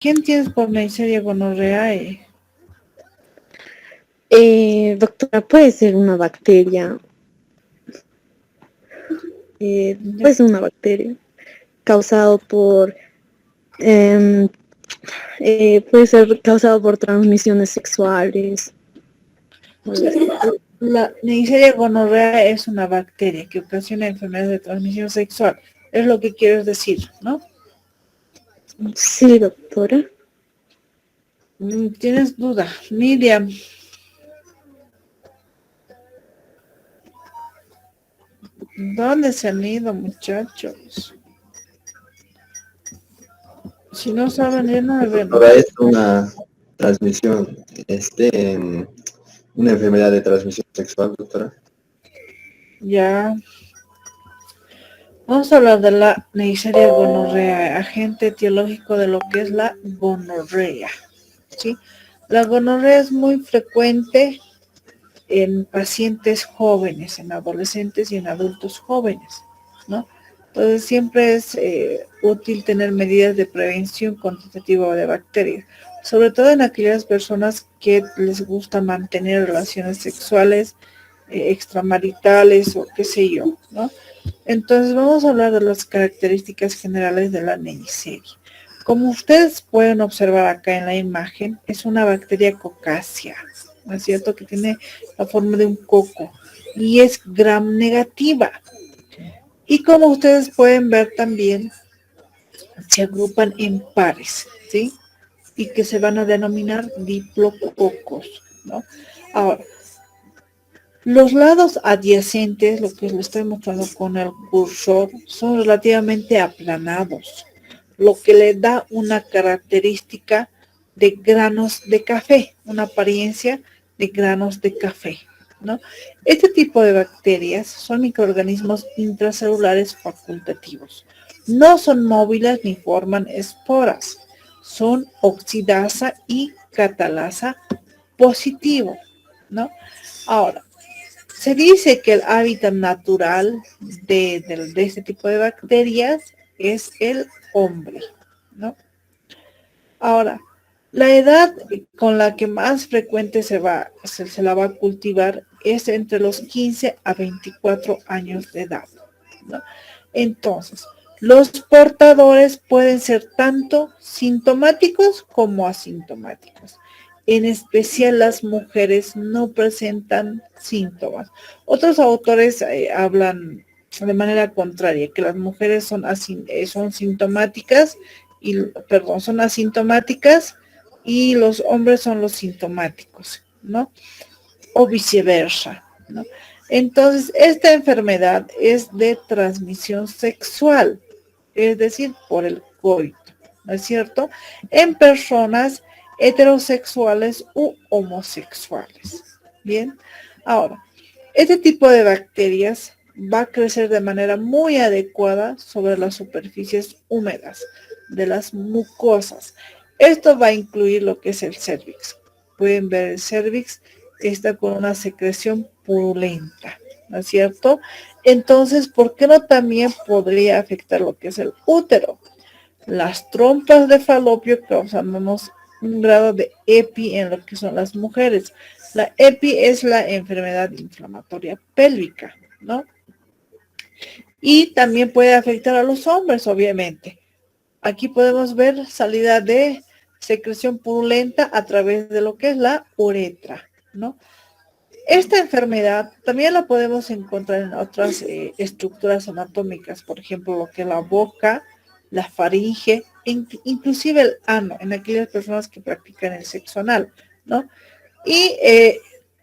¿Quién tienes por Neisseria gonorrhoeae? Doctora, puede ser una bacteria, Ya. puede ser una bacteria causado por, em, puede ser causado por transmisiones sexuales. La Neisseria gonorrea es una bacteria que ocasiona enfermedades de transmisión sexual. Es lo que quieres decir, ¿no? Sí, doctora. ¿Tienes duda? Miriam, ¿dónde se han ido, muchachos? Si no saben, ya no me ven. Ahora es una transmisión, una enfermedad de transmisión sexual, doctora. Ya. Vamos a hablar de la Neisseria gonorrea, agente etiológico de lo que es la gonorrea, ¿sí? La gonorrea es muy frecuente en pacientes jóvenes, en adolescentes y en adultos jóvenes, ¿no? Entonces siempre es útil tener medidas de prevención cuantitativa de bacterias, sobre todo en aquellas personas que les gusta mantener relaciones sexuales extramaritales o qué sé yo, ¿no? Entonces vamos a hablar de las características generales de la Neisseria. Como ustedes pueden observar acá en la imagen, es una bacteria cocácea, ¿no es cierto? Que tiene la forma de un coco y es gram negativa. Y como ustedes pueden ver también, se agrupan en pares, ¿sí? Y que se van a denominar diplococos, ¿no? Ahora, los lados adyacentes, lo que les estoy mostrando con el cursor, son relativamente aplanados, lo que le da una característica de granos de café, una apariencia de granos de café, ¿no? Este tipo de bacterias son microorganismos intracelulares facultativos. No son móviles ni forman esporas. Son oxidasa y catalasa positivo, ¿no? Ahora, se dice que el hábitat natural de este tipo de bacterias es el hombre, ¿no? Ahora, la edad con la que más frecuente se la va a cultivar es entre los 15 a 24 años de edad, ¿no? Entonces, los portadores pueden ser tanto sintomáticos como asintomáticos. En especial las mujeres no presentan síntomas. Otros autores hablan de manera contraria, que las mujeres son sintomáticas son asintomáticas y los hombres son los sintomáticos, ¿no? O viceversa, ¿no? Entonces, esta enfermedad es de transmisión sexual, es decir, por el coito, ¿no es cierto? En personas heterosexuales u homosexuales. Bien, ahora, este tipo de bacterias va a crecer de manera muy adecuada sobre las superficies húmedas de las mucosas. Esto va a incluir lo que es el cérvix. Pueden ver el cérvix está con una secreción purulenta, ¿no es cierto? Entonces, ¿por qué no también podría afectar lo que es el útero? Las trompas de falopio causan un grado de EPI en lo que son las mujeres. La EPI es la enfermedad inflamatoria pélvica, ¿no? Y también puede afectar a los hombres, obviamente. Aquí podemos ver salida de secreción purulenta a través de lo que es la uretra, ¿no? Esta enfermedad también la podemos encontrar en otras estructuras anatómicas, por ejemplo, lo que es la boca, la faringe, inclusive el ano, en aquellas personas que practican el sexo anal, ¿no? Y, eh,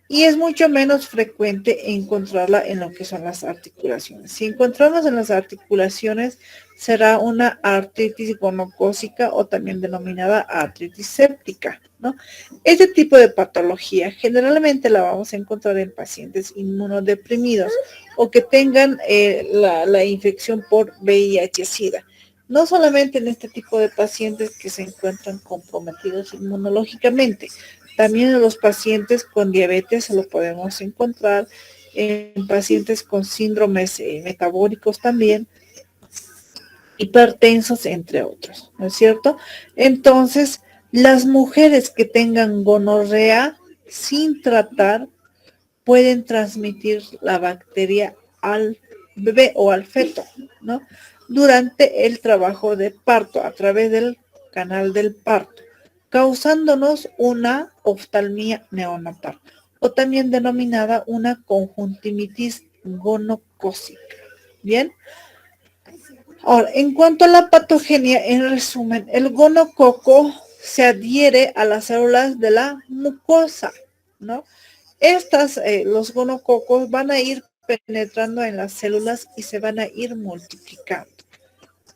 y es mucho menos frecuente encontrarla en lo que son las articulaciones. Si encontramos en las articulaciones, será una artritis gonocócica o también denominada artritis séptica, ¿no? Este tipo de patología generalmente la vamos a encontrar en pacientes inmunodeprimidos o que tengan la infección por VIH-Sida. No solamente en este tipo de pacientes que se encuentran comprometidos inmunológicamente, también en los pacientes con diabetes se lo podemos encontrar, en pacientes con síndromes metabólicos también, hipertensos, entre otros, ¿no es cierto? Entonces, las mujeres que tengan gonorrea sin tratar pueden transmitir la bacteria al bebé o al feto, ¿no? Durante el trabajo de parto, a través del canal del parto, causándonos una oftalmía neonatal, o también denominada una conjuntivitis gonocócica. Bien. Ahora, en cuanto a la patogenia, en resumen, el gonococo se adhiere a las células de la mucosa, ¿no? Los gonococos van a ir penetrando en las células y se van a ir multiplicando.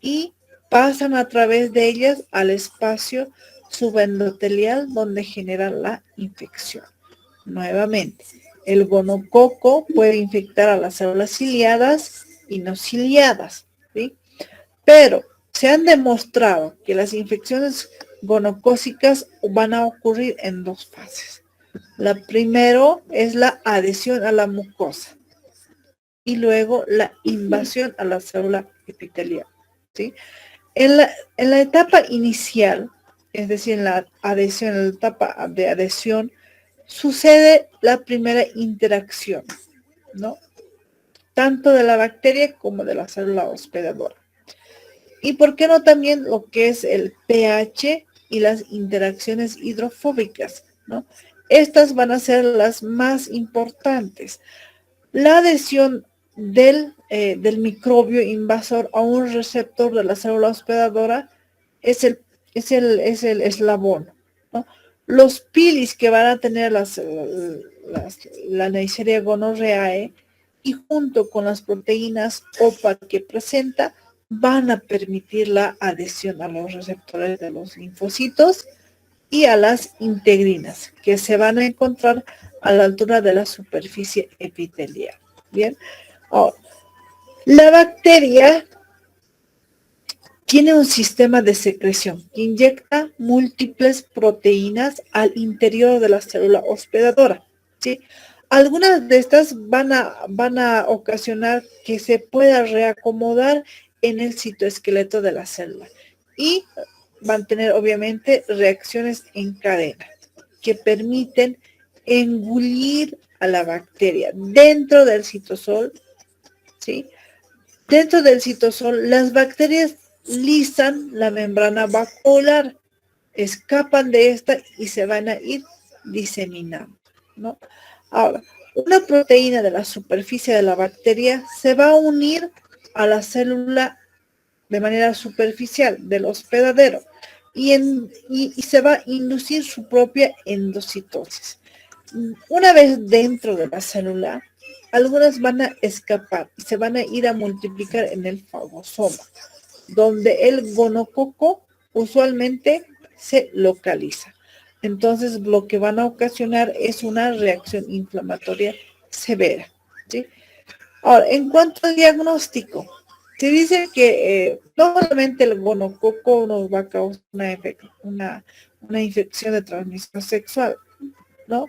Y pasan a través de ellas al espacio subendotelial donde generan la infección. Nuevamente, el gonococo puede infectar a las células ciliadas y no ciliadas, ¿sí? Pero se han demostrado que las infecciones gonocócicas van a ocurrir en dos fases. La primero es la adhesión a la mucosa y luego la invasión a la célula epitelial, ¿sí? En la etapa inicial, es decir, en la adhesión, en la etapa de adhesión, sucede la primera interacción, ¿no? Tanto de la bacteria como de la célula hospedadora. Y por qué no también lo que es el pH y las interacciones hidrofóbicas, ¿no? Estas van a ser las más importantes. La adhesión del microbio invasor a un receptor de la célula hospedadora es el eslabón, ¿no? Los pilis que van a tener la Neisseria gonorrheae y junto con las proteínas OPA que presenta van a permitir la adhesión a los receptores de los linfocitos y a las integrinas que se van a encontrar a la altura de la superficie epitelial. Bien, ahora, la bacteria tiene un sistema de secreción que inyecta múltiples proteínas al interior de la célula hospedadora, ¿sí? Algunas de estas van a ocasionar que se pueda reacomodar en el citoesqueleto de la célula y van a tener obviamente reacciones en cadena que permiten engullir a la bacteria dentro del citosol, ¿sí? Dentro del citosol, las bacterias lisan la membrana vacuolar, escapan de esta y se van a ir diseminando, ¿no? Ahora, una proteína de la superficie de la bacteria se va a unir a la célula de manera superficial del hospedadero y se va a inducir su propia endocitosis. Una vez dentro de la célula, algunas van a escapar y se van a ir a multiplicar en el fagosoma, donde el gonococo usualmente se localiza. Entonces, lo que van a ocasionar es una reacción inflamatoria severa, ¿sí? Ahora, en cuanto al diagnóstico, se dice que no solamente el gonococo nos va a causar una infección de transmisión sexual, ¿no?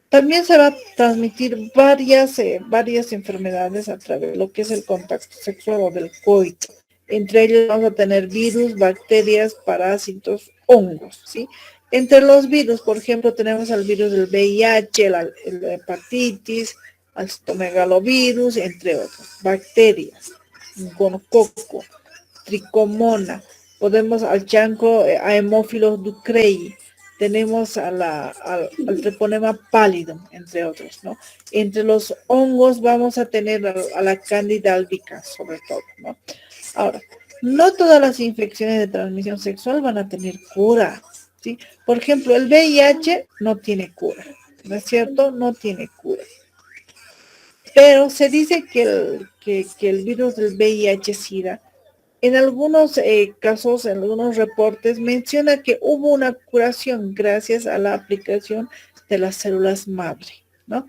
También se va a transmitir varias enfermedades a través de lo que es el contacto sexual o del coito. Entre ellos vamos a tener virus, bacterias, parásitos, hongos, ¿sí? Entre los virus, por ejemplo, tenemos al virus del VIH, la hepatitis, al citomegalovirus, entre otros. Bacterias, gonococo, tricomona, podemos al chancro, a Haemophilus ducreyi, tenemos al treponema pallidum, entre otros, ¿no? Entre los hongos vamos a tener a la Candida albicans, sobre todo, ¿no? Ahora, no todas las infecciones de transmisión sexual van a tener cura, ¿sí? Por ejemplo, el VIH no tiene cura, ¿no es cierto? No tiene cura. Pero se dice que el virus del VIH-Sida, en algunos casos, en algunos reportes, menciona que hubo una curación gracias a la aplicación de las células madre, ¿no?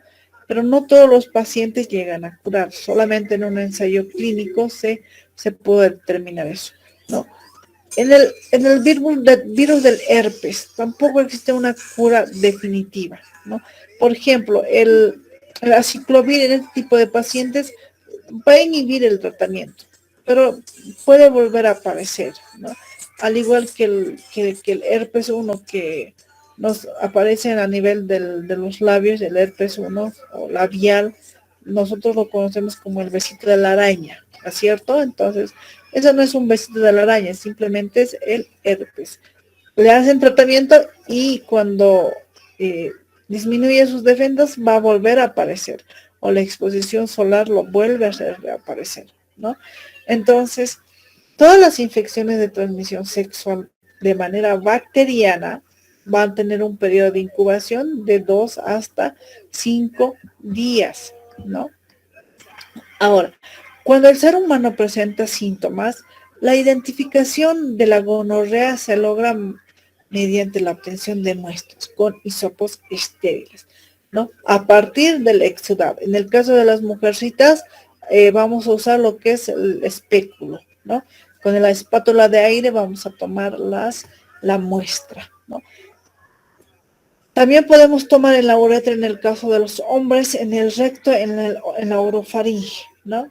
Pero no todos los pacientes llegan a curar, solamente en un ensayo clínico se puede determinar eso, ¿no? En el virus del herpes tampoco existe una cura definitiva, ¿no? Por ejemplo, la aciclovir en este tipo de pacientes va a inhibir el tratamiento, pero puede volver a aparecer, ¿no? Al igual que el herpes 1 que nos aparece a nivel de los labios, el herpes 1 o labial, nosotros lo conocemos como el besito de la araña, ¿no es cierto? Entonces, eso no es un besito de la araña, simplemente es el herpes. Le hacen tratamiento y cuando disminuye sus defensas va a volver a aparecer, o la exposición solar lo vuelve a hacer reaparecer, ¿no? Entonces, todas las infecciones de transmisión sexual de manera bacteriana van a tener un periodo de incubación de 2 hasta 5 días, ¿no? Ahora, cuando el ser humano presenta síntomas, la identificación de la gonorrea se logra mediante la obtención de muestras con hisopos estériles, ¿no? A partir del exudado. En el caso de las mujercitas, vamos a usar lo que es el espéculo, ¿no? Con la espátula de aire vamos a tomar la muestra, ¿no? También podemos tomar en la uretra en el caso de los hombres, en el recto, en la orofaringe, ¿no?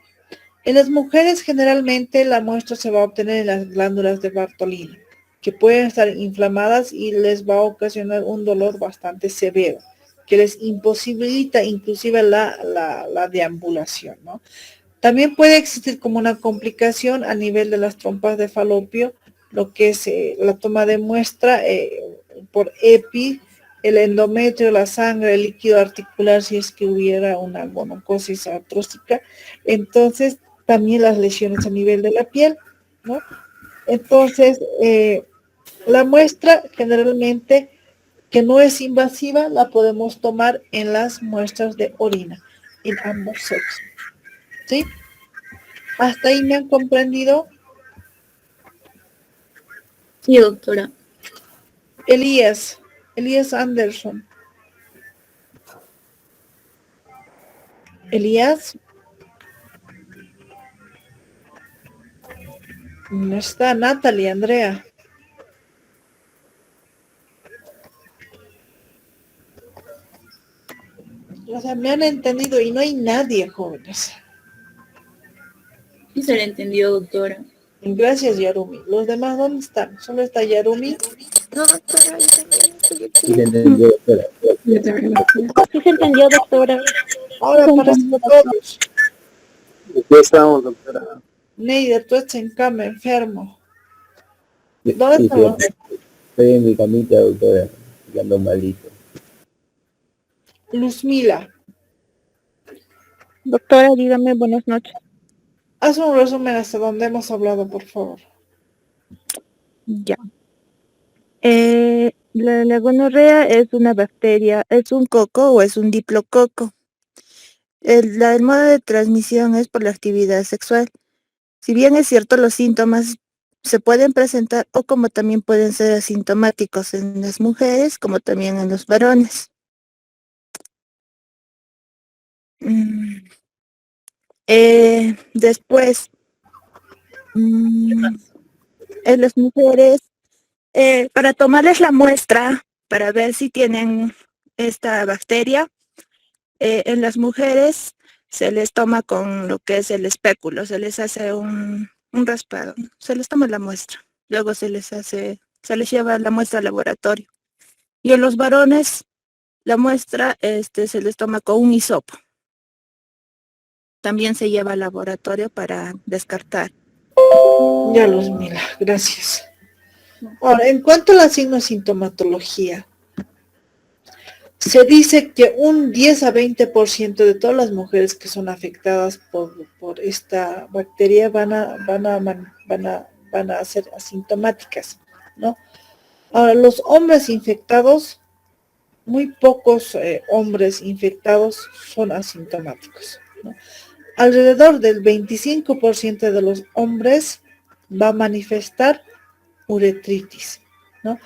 En las mujeres generalmente la muestra se va a obtener en las glándulas de Bartolini, que pueden estar inflamadas y les va a ocasionar un dolor bastante severo, que les imposibilita inclusive la deambulación, ¿no? También puede existir como una complicación a nivel de las trompas de falopio, lo que es la toma de muestra por EPI, el endometrio, la sangre, el líquido articular, si es que hubiera una gonocosis artrósica. Entonces, también las lesiones a nivel de la piel, ¿no? Entonces, la muestra generalmente que no es invasiva la podemos tomar en las muestras de orina, en ambos sexos, ¿sí? ¿Hasta ahí me han comprendido? Sí, doctora. Elías Anderson. Elías. No está Natalie, Andrea. O sea, me han entendido y no hay nadie, jóvenes. Sí se le entendió, doctora. Gracias, Yarumi. ¿Los demás dónde están? ¿Solo está Yarumi? No, doctora, yo también estoy aquí. Sí, le entendió, espera. Sí se entendió, doctora. Ahora parece todos. ¿Qué estamos, doctora? Neida, tú estás en cama, enfermo. Sí, ¿Dónde sí, están los demás? estoy en mi camita, doctora, y ando malito. Luzmila, Doctora, dígame, buenas noches. haz un resumen hasta donde hemos hablado, por favor. Ya. La gonorrea es una bacteria, es un coco o es un diplococo. El modo de transmisión es por la actividad sexual. Si bien es cierto, los síntomas se pueden presentar o como también pueden ser asintomáticos en las mujeres como también en los varones. Mm, Después, en las mujeres, para tomarles la muestra, para ver si tienen esta bacteria, en las mujeres se les toma con lo que es el espéculo, se les hace un raspado, se les toma la muestra, luego se les lleva la muestra al laboratorio. Y en los varones, la muestra se les toma con un hisopo. También se lleva al laboratorio para descartar. Ya, Luzmila, gracias. Ahora, en cuanto a la sintomatología, se dice que un 10 a 20% de todas las mujeres que son afectadas por esta bacteria van a ser asintomáticas, ¿no? Ahora, los hombres infectados, muy pocos hombres infectados son asintomáticos, ¿no? Alrededor del 25% de los hombres va a manifestar uretritis, ¿no?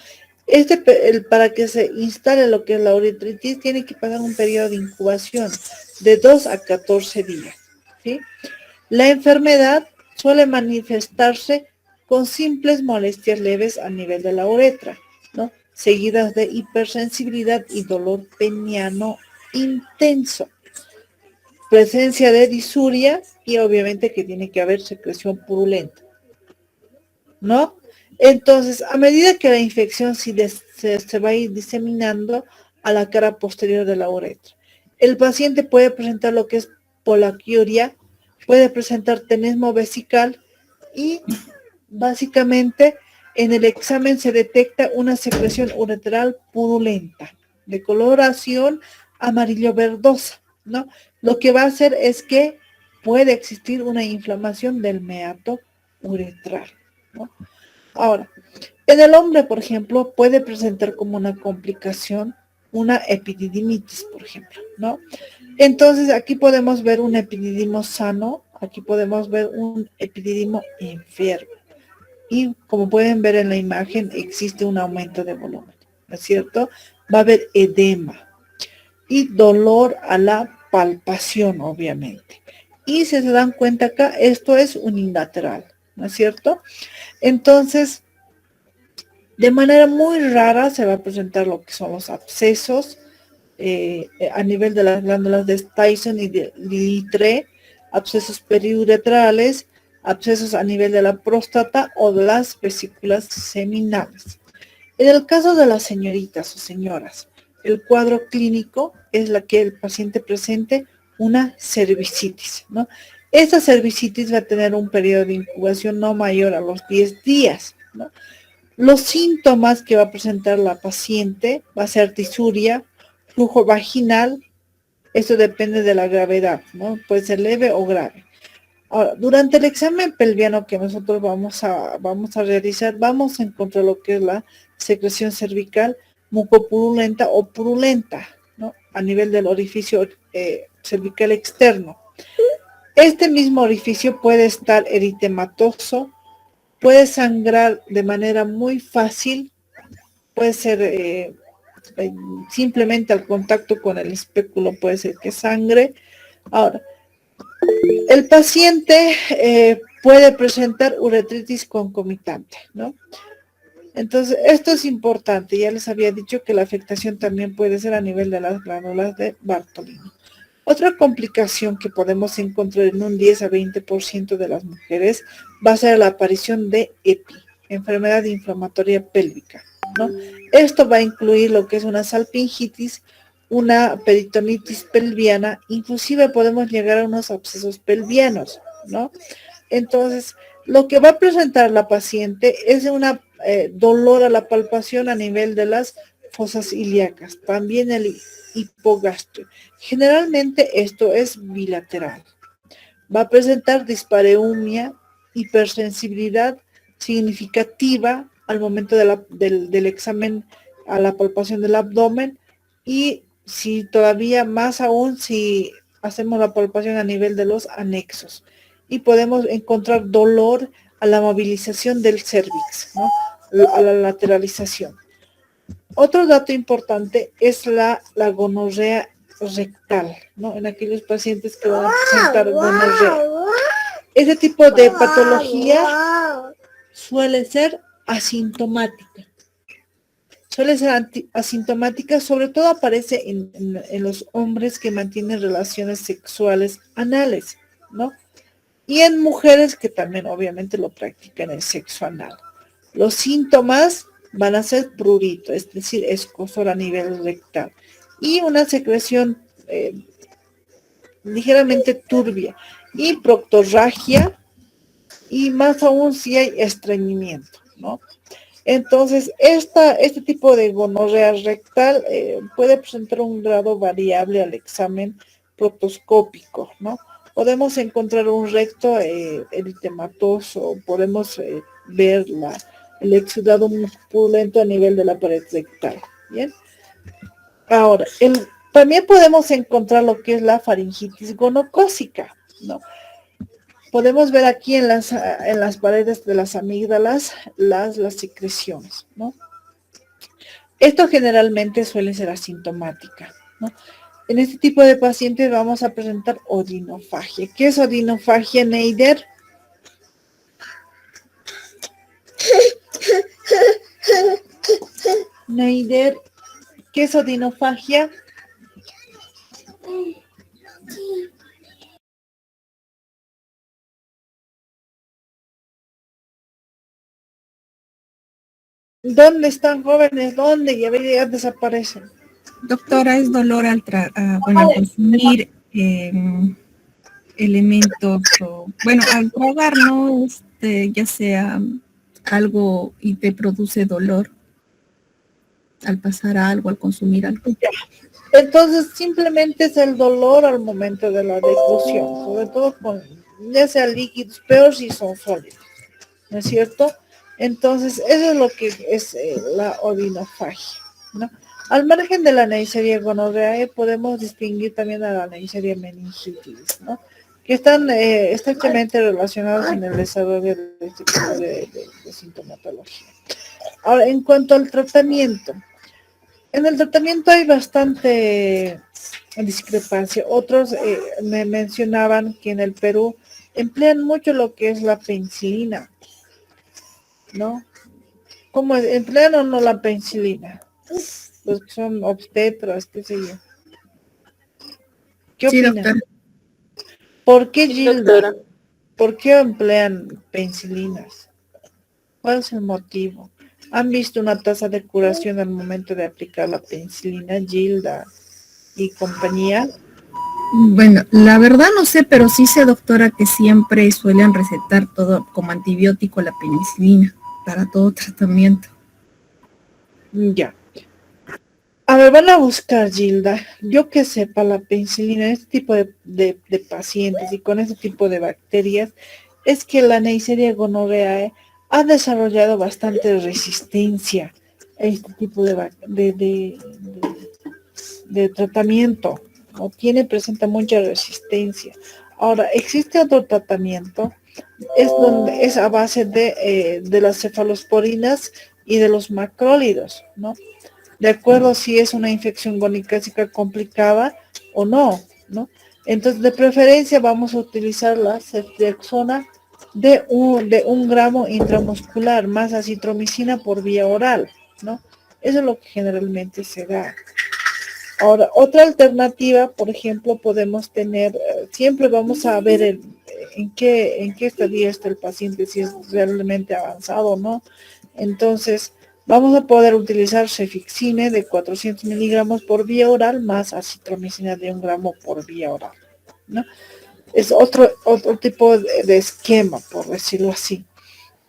Para que se instale lo que es la uretritis, tiene que pasar un periodo de incubación de 2 a 14 días, ¿sí? La enfermedad suele manifestarse con simples molestias leves a nivel de la uretra, ¿no? Seguidas de hipersensibilidad y dolor peniano intenso. presencia de disuria y obviamente que tiene que haber secreción purulenta, ¿no? Entonces, a medida que la infección se va a ir diseminando a la cara posterior de la uretra, el paciente puede presentar lo que es polaquiuria, puede presentar tenesmo vesical y básicamente en el examen se detecta una secreción uretral purulenta de coloración amarillo verdosa, ¿no? Lo que va a hacer es que puede existir una inflamación del meato uretral, ¿no? Ahora, en el hombre, por ejemplo, puede presentar como una complicación una epididimitis, por ejemplo, ¿no? Entonces, aquí podemos ver un epididimo sano, aquí podemos ver un epididimo enfermo. Y como pueden ver en la imagen, existe un aumento de volumen, ¿no es cierto? Va a haber edema y dolor a la palpación, obviamente. Y si se dan cuenta acá, esto es unilateral, ¿no es cierto? Entonces, de manera muy rara se va a presentar lo que son los abscesos a nivel de las glándulas de Tyson y de Litre, abscesos periuretrales, abscesos a nivel de la próstata o de las vesículas seminales. En el caso de las señoritas o señoras, el cuadro clínico es la que el paciente presente una cervicitis, ¿no? Esta cervicitis va a tener un periodo de incubación no mayor a los 10 días, ¿no? Los síntomas que va a presentar la paciente va a ser disuria, flujo vaginal, eso depende de la gravedad, ¿no? Puede ser leve o grave. Ahora, durante el examen pelviano que nosotros vamos a realizar, vamos a encontrar lo que es la secreción cervical mucopurulenta o purulenta, ¿no? A nivel del orificio cervical externo. Este mismo orificio puede estar eritematoso, puede sangrar de manera muy fácil, puede ser simplemente al contacto con el espéculo puede ser que sangre. Ahora, el paciente puede presentar uretritis concomitante, ¿no? Entonces, esto es importante. Ya les había dicho que la afectación también puede ser a nivel de las glándulas de Bartolini. Otra complicación que podemos encontrar en un 10 a 20% de las mujeres va a ser la aparición de EPI, enfermedad inflamatoria pélvica, ¿no? Esto va a incluir lo que es una salpingitis, una peritonitis pelviana, inclusive podemos llegar a unos abscesos pelvianos, ¿no? Entonces, lo que va a presentar la paciente es una dolor a la palpación a nivel de las fosas ilíacas, también el hipogastrio. Generalmente esto es bilateral. Va a presentar dispareumia, hipersensibilidad significativa al momento del examen a la palpación del abdomen y si todavía más aún si hacemos la palpación a nivel de los anexos y podemos encontrar dolor a la movilización del cervix, ¿no? A la lateralización. Otro dato importante es la gonorrea rectal, ¿no? En aquellos pacientes que van a presentar gonorrea. Ese tipo de patología suele ser asintomática. Suele ser asintomática, sobre todo aparece en los hombres que mantienen relaciones sexuales anales, ¿no? Y en mujeres que también obviamente lo practican el sexo anal. Los síntomas van a ser prurito, es decir, escozor a nivel rectal y una secreción ligeramente turbia y proctorragia y más aún si hay estreñimiento, ¿no? Entonces, este tipo de gonorrea rectal puede presentar un grado variable al examen proctoscópico, ¿no? Podemos encontrar un recto eritematoso, podemos ver el exudado purulento a nivel de la pared rectal, ¿bien? Ahora, también podemos encontrar lo que es la faringitis gonocócica, ¿no? Podemos ver aquí en las paredes de las amígdalas las secreciones, ¿no? Esto generalmente suele ser asintomática, ¿no? En este tipo de pacientes vamos a presentar odinofagia. ¿Qué es odinofagia, Neider? Neider, ¿qué es odinofagia? ¿Dónde están jóvenes? ¿Dónde? Y a ver, ya desaparecen. Doctora, es dolor al consumir elementos al tragar, ¿no? Ya sea algo y te produce dolor al pasar algo, al consumir algo. Entonces simplemente es el dolor al momento de la deglución, sobre todo con ya sea líquidos, peor si son sólidos, ¿no es cierto? Entonces eso es lo que es la odinofagia, ¿no? Al margen de la Neisseria gonorreae podemos distinguir también a la Neisseria meningitis, ¿no? Que están estrechamente relacionados en el desarrollo de este tipo de sintomatología. Ahora, en cuanto al tratamiento, en el tratamiento hay bastante discrepancia. Otros me mencionaban que en el Perú emplean mucho lo que es la penicilina, ¿no? ¿Cómo es? ¿Emplean o no la penicilina? Los que son obstetras, qué sé yo. ¿Qué Sí, opinan? doctora. ¿Por qué, Sí, Gilda? doctora. ¿Por qué emplean penicilinas? ¿Cuál es el motivo? ¿Han visto una tasa de curación al momento de aplicar la penicilina, Gilda y compañía? Bueno, la verdad no sé, pero sí sé, doctora, que siempre suelen recetar todo como antibiótico la penicilina para todo tratamiento. Ya. A ver, van a buscar, Gilda, yo que sepa, la penicilina, este tipo de pacientes y con este tipo de bacterias, es que la Neisseria gonorreae ha desarrollado bastante resistencia a este tipo de tratamiento, ¿no? Presenta mucha resistencia. Ahora, existe otro tratamiento, es a base de las cefalosporinas y de los macrólidos, ¿no? De acuerdo si es una infección gonicásica complicada o no, ¿no? Entonces, de preferencia vamos a utilizar la ceftriaxona de un gramo intramuscular más acitromicina por vía oral, ¿no? Eso es lo que generalmente se da. Ahora, otra alternativa, por ejemplo, podemos tener, siempre vamos a ver en qué estadio está el paciente, si es realmente avanzado o no. Entonces, vamos a poder utilizar cefixime de 400 miligramos por vía oral más acitromicina de 1 gramo por vía oral, ¿no? Es otro tipo de esquema, por decirlo así.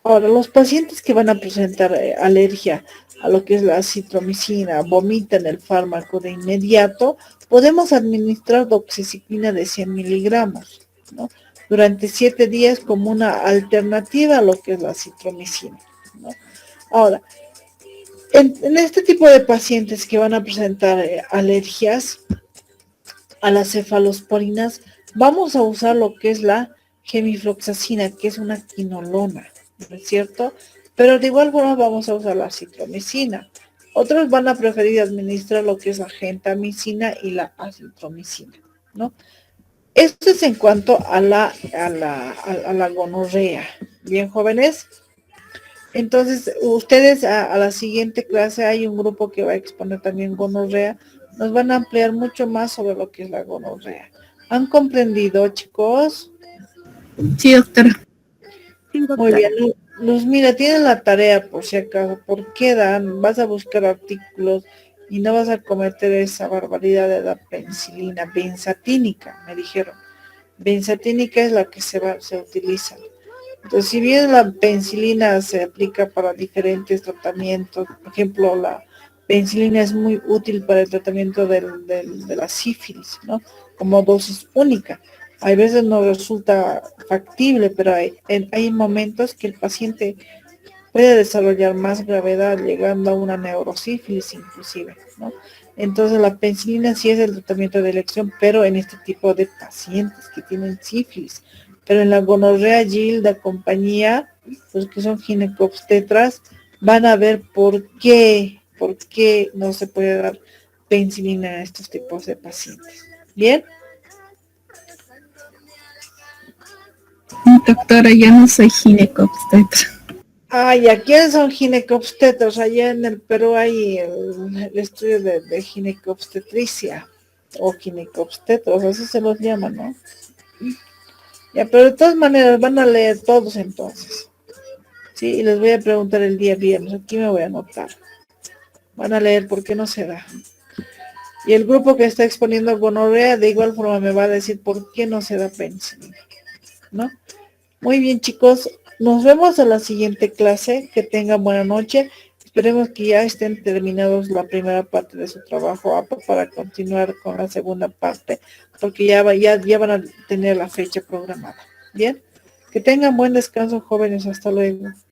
Ahora, los pacientes que van a presentar alergia a lo que es la acitromicina, vomitan el fármaco de inmediato, podemos administrar doxiciclina de 100 miligramos, ¿no? Durante 7 días como una alternativa a lo que es la acitromicina, ¿no? Ahora, en este tipo de pacientes que van a presentar alergias a las cefalosporinas, vamos a usar lo que es la gemifloxacina, que es una quinolona, ¿no es cierto? Pero de igual forma vamos a usar la citromicina. Otros van a preferir administrar lo que es la gentamicina y la acitromicina, ¿no? Esto es en cuanto a la gonorrea. Bien, jóvenes. Entonces, ustedes a la siguiente clase hay un grupo que va a exponer también gonorrea. Nos van a ampliar mucho más sobre lo que es la gonorrea. ¿Han comprendido, chicos? Sí, doctora. Sí, Muy doctora. bien. Luz, mira, tienen la tarea por si acaso. ¿Por qué dan? Vas a buscar artículos y no vas a cometer esa barbaridad de la penicilina benzatínica, me dijeron. Benzatínica es la que se utiliza. Entonces, si bien la penicilina se aplica para diferentes tratamientos, por ejemplo, la penicilina es muy útil para el tratamiento de la sífilis, ¿no? Como dosis única. Hay veces no resulta factible, pero hay momentos que el paciente puede desarrollar más gravedad, llegando a una neurosífilis inclusive, ¿no? Entonces la penicilina sí es el tratamiento de elección, pero en este tipo de pacientes que tienen sífilis. Pero en la gonorrea, Gilda, compañía, los que son ginecobstetras, van a ver por qué no se puede dar penicilina a estos tipos de pacientes. ¿Bien? Doctora, ya no soy ginecobstetra. Ay, ¿a quiénes son ginecobstetras? Allá en el Perú hay el estudio de ginecobstetricia o ginecobstetros, así se los llama, ¿no? Ya, pero de todas maneras van a leer todos entonces. Sí, y les voy a preguntar el día viernes. Aquí me voy a anotar. Van a leer por qué no se da. Y el grupo que está exponiendo gonorrea de igual forma me va a decir por qué no se da penicilina, ¿no? Muy bien, chicos. Nos vemos a la siguiente clase. Que tengan buena noche. Esperemos que ya estén terminados la primera parte de su trabajo para continuar con la segunda parte, porque ya van a tener la fecha programada. Bien. Que tengan buen descanso, jóvenes. Hasta luego.